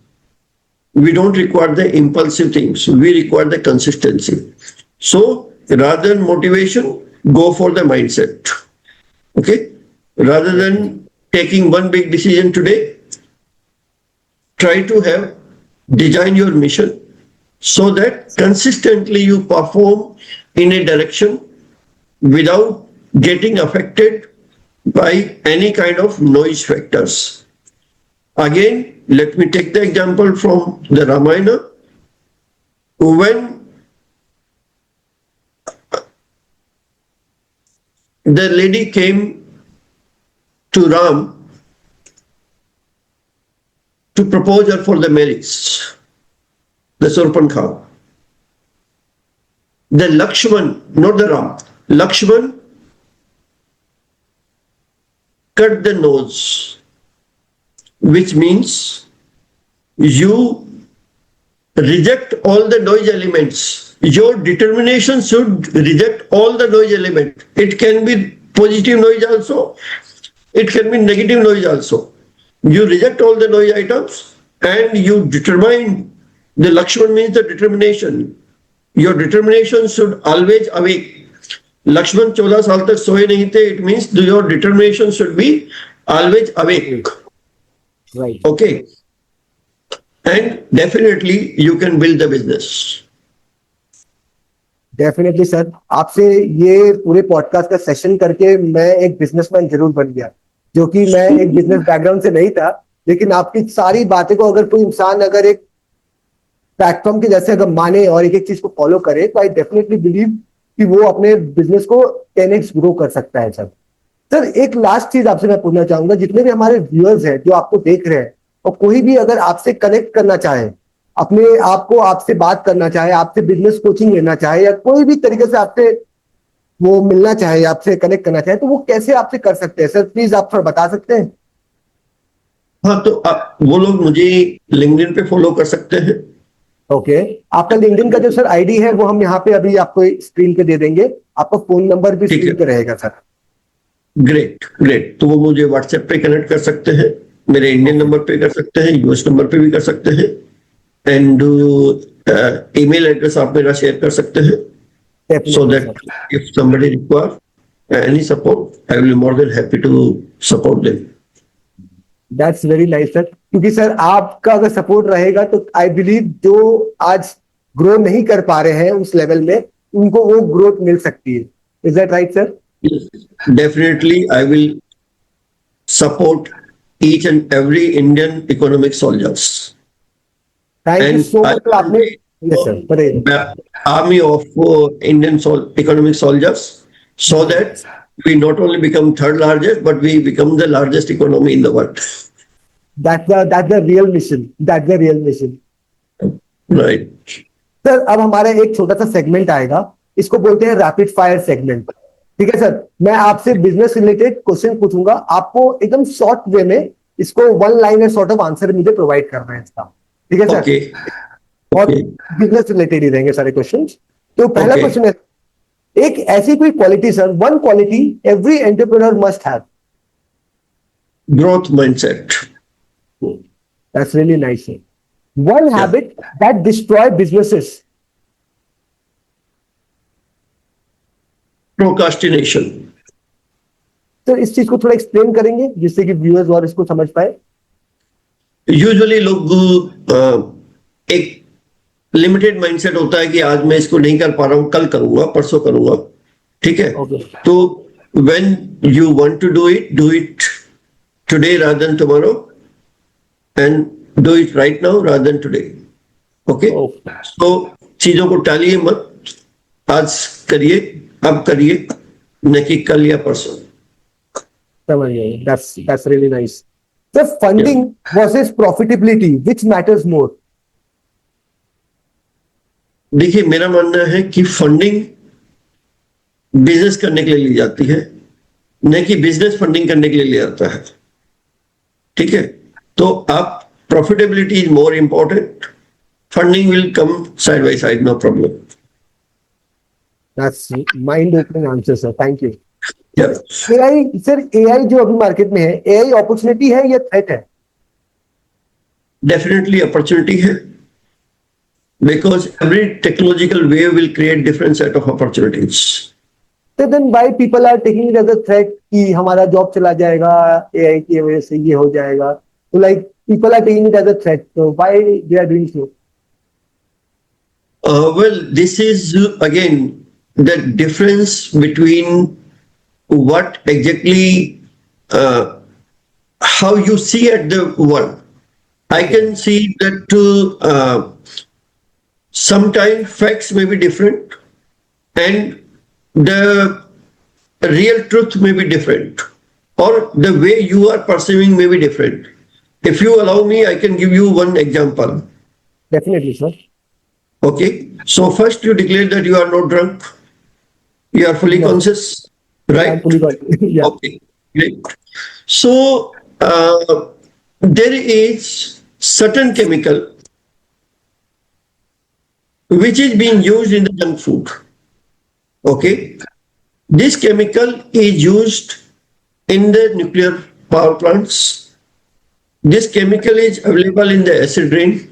We don't require the impulsive things. We require the consistency. So rather than motivation, go for the mindset. Okay. Rather than taking one big decision today, try to have design your mission so that consistently you perform in a direction without getting affected by any kind of noise factors. Again, let me take the example from the Ramayana. When the lady came to Ram to propose her for the marriage, the Surpankha, the Lakshman, not the Ram, Lakshman cut the nose, which means you reject all the noise elements. Your determination should reject all the noise element. It can be positive noise also. It can be negative noise also. You reject all the noise items and you determine. The Lakshman means the determination. Your determination should always awake. Lakshman 14 साल तक सोए नहीं थे. It means your determination should be always awake. Right. Okay. And definitely you can build the business. Definitely sir, आपसे ये पूरे podcast का session करके मैं एक बिजनेसमैन जरूर बन गया, जो कि मैं एक बिजनेस बैकग्राउंड से नहीं था. लेकिन आपकी सारी बातें को अगर कोई इंसान अगर एक प्लेटफॉर्म के जैसे अगर माने और एक एक चीज को फॉलो करे, तो आई डेफिनेटली बिलीव कि वो अपने बिजनेस को 10x ग्रो कर सकता है. सर एक लास्ट चीज आपसे मैं पूछना चाहूंगा, जितने भी हमारे व्यूअर्स हैं जो आपको देख रहे हैं, और कोई भी अगर आपसे कनेक्ट करना चाहे, अपने आप को आपसे बात करना चाहे, आपसे बिजनेस कोचिंग लेना चाहे, या कोई भी तरीके से आपसे वो मिलना चाहे, आपसे कनेक्ट करना चाहे, तो वो कैसे आपसे कर सकते हैं सर? प्लीज आप थोड़ा बता सकते हैं. हाँ, तो वो लोग मुझे लिंक्डइन पे फॉलो कर सकते हैं. ओके. आपका लिंक्डइन का जो सर आईडी है वो हम यहाँ पे अभी आपको स्क्रीन पे दे देंगे. आपका फोन नंबर भी स्क्रीन पे रहेगा सर. Great great. तो वो मुझे व्हाट्सएप पे कनेक्ट कर सकते हैं, मेरे इंडियन नंबर पे कर सकते हैं, यूएस नंबर पे भी कर सकते हैं. एंड ईमेल एड्रेस आप मेरा शेयर कर सकते हैं, so that if somebody require any support, I will be more than happy to support them. That's very nice sir. क्योंकि सर आपका अगर सपोर्ट रहेगा तो आई बिलीव जो आज ग्रो नहीं कर पा रहे हैं उस लेवल में, उनको वो ग्रोथ मिल सकती है. Is that right sir? Definitely, I will support each and every Indian economic soldiers. Thank you so much. आपने yes sir, बताइए. Army of Indian economic soldiers, so that we not only become third largest, but we become the largest economy in the world. That's the real mission. That's the real mission. Right. Sir अब हमारा एक छोटा सा segment आएगा, इसको बोलते हैं rapid fire segment. ठीक है सर, मैं आपसे बिजनेस रिलेटेड क्वेश्चन पूछूंगा, आपको एकदम शॉर्ट वे में इसको one liner sort of answer मुझे प्रोवाइड करना है इसका. ठीक है सर? Okay. और बिजनेस रिलेटेड ही रहेंगे सारे क्वेश्चंस. तो पहला क्वेश्चन है, एक ऐसी कोई quality sir, one quality every entrepreneur must have. Growth mindset. That's really nice sir. One habit that destroy businesses. Procrastination. तो इस चीज को थोड़ा एक्सप्लेन करेंगे जिससे कि व्यूअर्स और इसको समझ पाए. यूजुअली लोग एक लिमिटेड माइंडसेट होता है कि आज मैं इसको नहीं कर पा रहा हूं, कल करूंगा, परसों करूंगा. ठीक है. तो when you want to do it today rather than tomorrow, and do it right now rather than today. Okay. तो चीजों को टालिए मत, आज करिए, अब करिए, न कि कल या परसों. समझ गए. That's really nice. The funding versus profitability, which matters more? देखिए, मेरा मानना है कि फंडिंग बिजनेस करने के लिए ली जाती है, न कि बिजनेस फंडिंग करने के लिए लिया जाता है. ठीक है. तो आप profitability is more important, funding will come side by side, no problem. That's mind-opening answer, sir. Thank you. Yeah. AI, sir AI जो अभी मार्केट में है, AI अपॉर्चुनिटी है या थ्रेट है? डेफिनेटली अपॉर्चुनिटी है. because every technological wave will create different set of opportunities. So then why people are taking it as a threat कि हमारा जॉब चला जाएगा AI की वजह से ये हो जाएगा. So like people are taking it as a threat. So why they are doing so? Well, this is again the difference between what exactly how you see at the world. I can see that sometimes facts may be different and the real truth may be different, or the way you are perceiving may be different. If you allow me, I can give you one example. Definitely, sir. Okay. So first you declare that you are not drunk. You are fully No. conscious, I'm right? fully got it. Yeah. Okay. Great. So there is certain chemical which is being used in the junk food. Okay. This chemical is used in the nuclear power plants. This chemical is available in the acid rain.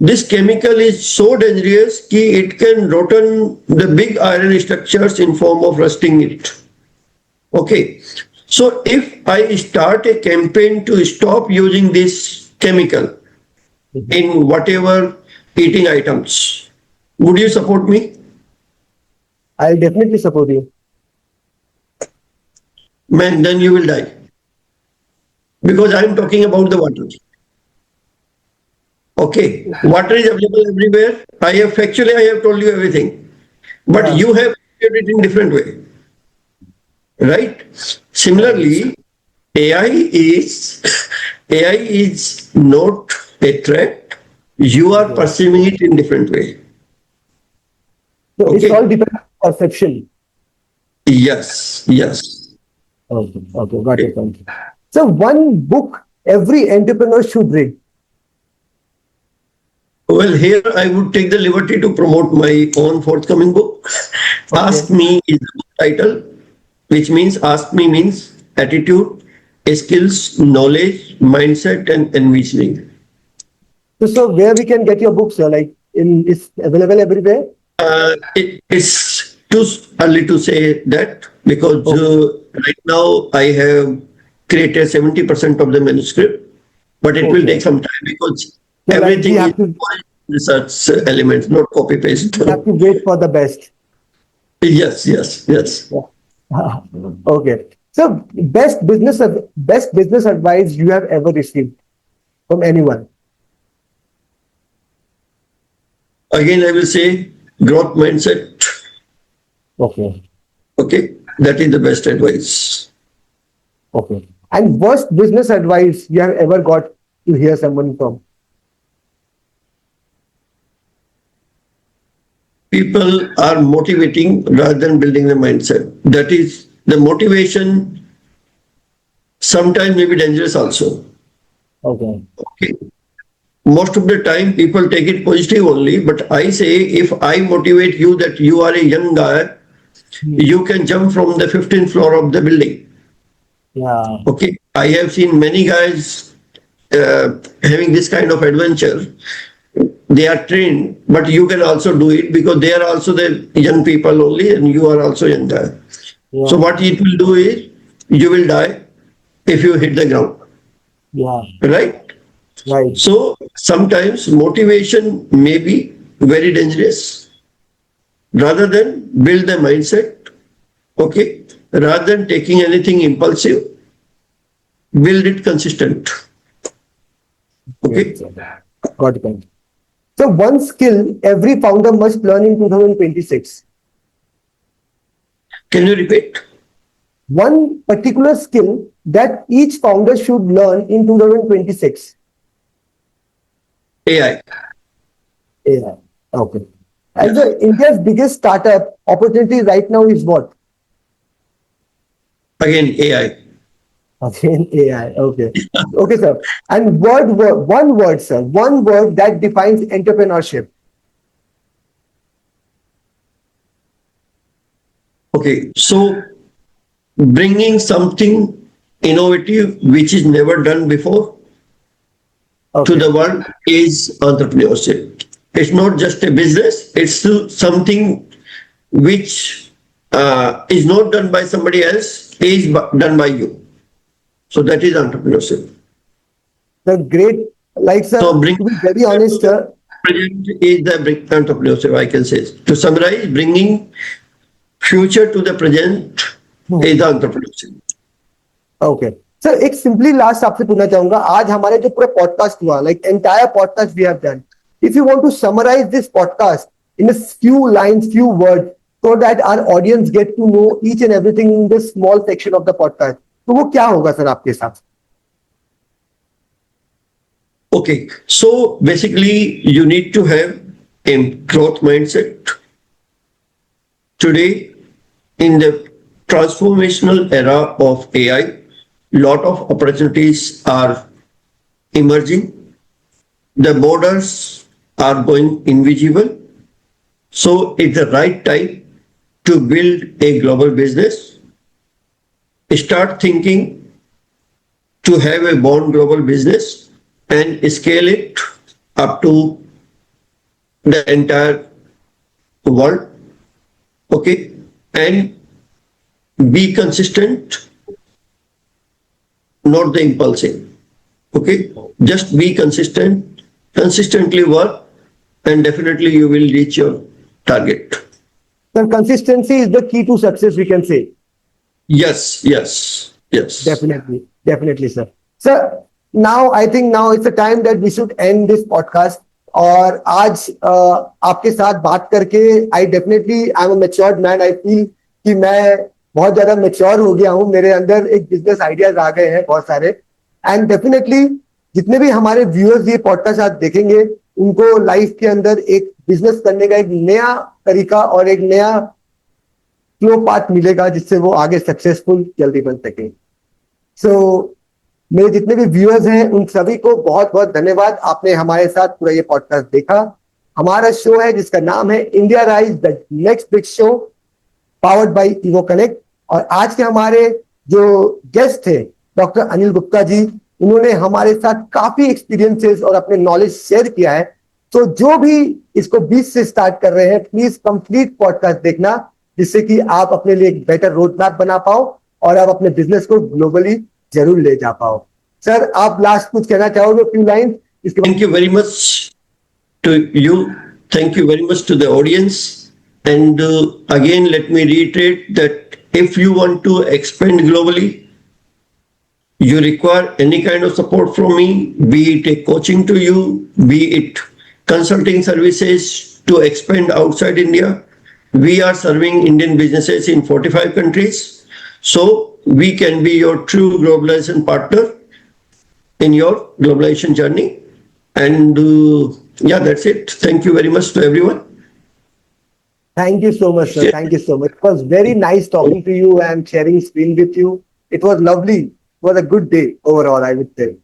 This chemical is so dangerous that it can rotten the big iron structures in form of rusting it. Okay. So if I start a campaign to stop using this chemical in whatever eating items, would you support me? I'll definitely support you. Man, then you will die. Because I am talking about the water. Okay, water is available everywhere. I have told you everything, but Yeah. you have treated it in different way, right? Similarly, AI is AI is not a threat. You are Yeah. perceiving it in different way. So it's Okay. all depends on perception. Yes, yes. Okay. Okay. Got it. Thank you. So one book every entrepreneur should read. Well, here I would take the liberty to promote my own forthcoming book. Ask Okay. Me is the book title, which means ask me means attitude, skills, knowledge, mindset, and envisioning. So where we can get your books, sir? Like it's available everywhere? It's too early to say that because right now I have created 70% of the manuscript, but it will Okay. take some time because So like we everything is have to research elements, not copy paste. wait for the best. Yes, yes, yes. Yeah. Okay. So best business advice you have ever received from anyone. Again, I will say growth mindset. Okay. Okay, that is the best advice. Okay. And worst business advice you have ever got to hear someone from. People are motivating rather than building the mindset. That is the motivation sometimes may be dangerous also. Okay. Okay. Most of the time people take it positive only, but I say if I motivate you that you are a young guy, you can jump from the 15th floor of the building. Yeah. Okay. I have seen many guys having this kind of adventure. They are trained, but you can also do it because they are also the young people only and you are also young guy. Yeah. So what it will do is you will die if you hit the ground. Yeah. Right? Right. So sometimes motivation may be very dangerous. Rather than build the mindset, okay, rather than taking anything impulsive, build it consistent. Okay. Got it. So one skill every founder must learn in 2026. Can you repeat? One particular skill that each founder should learn in 2026. AI. AI. Okay. And India's biggest startup opportunity right now is what? Again, AI. Again, AI. Okay. Okay, sir. And one word, sir. One word that defines entrepreneurship. Okay. So bringing something innovative which is never done before to Okay. the world is entrepreneurship. It's not just a business, it's still something which is not done by somebody else, is done by you. So that is entrepreneurship. The great, like, sir, So bring to be very honest, sir. present is the entrepreneurship, I can say. To summarize, bringing future to the present is the entrepreneurship. Okay sir, एक simply last आपसे पूछना चाहूंगा, आज हमारे जो पूरे podcast हुआ, like entire podcast we have done, if you want to summarise this podcast in a few lines, few words, so that our audience get to know each and everything in this small section of the podcast, तो वो क्या होगा sir आपके हिसाब से? Okay, so basically you need to have a growth mindset. Today, in the transformational era of AI, lot of opportunities are emerging. The borders are going invisible. So it's the right time to build a global business. Start thinking to have a born global business and scale it up to the entire world. Okay, and be consistent, not the impulsive. Okay, just be consistent, consistently work, and definitely you will reach your target. Sir, consistency is the key to success, we can say. Yes, yes, yes. Definitely, sir. Sir, now I think now it's the time that we should end this podcast. और आज आपके साथ बात करके I definitely I am a matured man. I feel कि मैं बहुत ज्यादा मैच्योर हो गया हूँ. मेरे अंदर एक बिजनेस आइडियाज आ गए हैं बहुत सारे. एंड डेफिनेटली जितने भी हमारे व्यूअर्स ये पॉडकास्ट आज देखेंगे, उनको लाइफ के अंदर एक बिजनेस करने का एक नया तरीका और एक नया फ्लो पाथ मिलेगा, जिससे वो आगे सक्सेसफुल जल्दी बन सके. सो मेरे जितने भी व्यूअर्स हैं उन सभी को बहुत बहुत धन्यवाद. आपने हमारे साथ पूरा ये पॉडकास्ट देखा. हमारा शो है जिसका नाम है India rise the next big show, powered by Evo Connect. और आज के हमारे जो गेस्ट थे डॉक्टर अनिल गुप्ता जी, उन्होंने हमारे साथ काफी एक्सपीरियंसेस और अपने नॉलेज शेयर किया है. तो जो भी इसको 20 से स्टार्ट कर रहे हैं, प्लीज कंप्लीट पॉडकास्ट देखना, जिससे कि आप अपने लिए एक बेटर रोड मैप बना पाओ और आप अपने बिजनेस को ग्लोबली जरूर ले जा पाओ. सर, आप लास्ट कुछ कहना चाहोगे, few lines? Thank you very much to you. Thank you very much to the audience. And again, let me reiterate that if you want to expand globally, you require any kind of support from me, be it a coaching to you, be it consulting services to expand outside India. We are serving Indian businesses in 45 countries. So we can be your true globalization partner in your globalization journey. And yeah, that's it. Thank you very much to everyone. Thank you so much, sir. Thank you so much. It was very nice talking to you and sharing screen with you. It was lovely. It was a good day overall, I would say.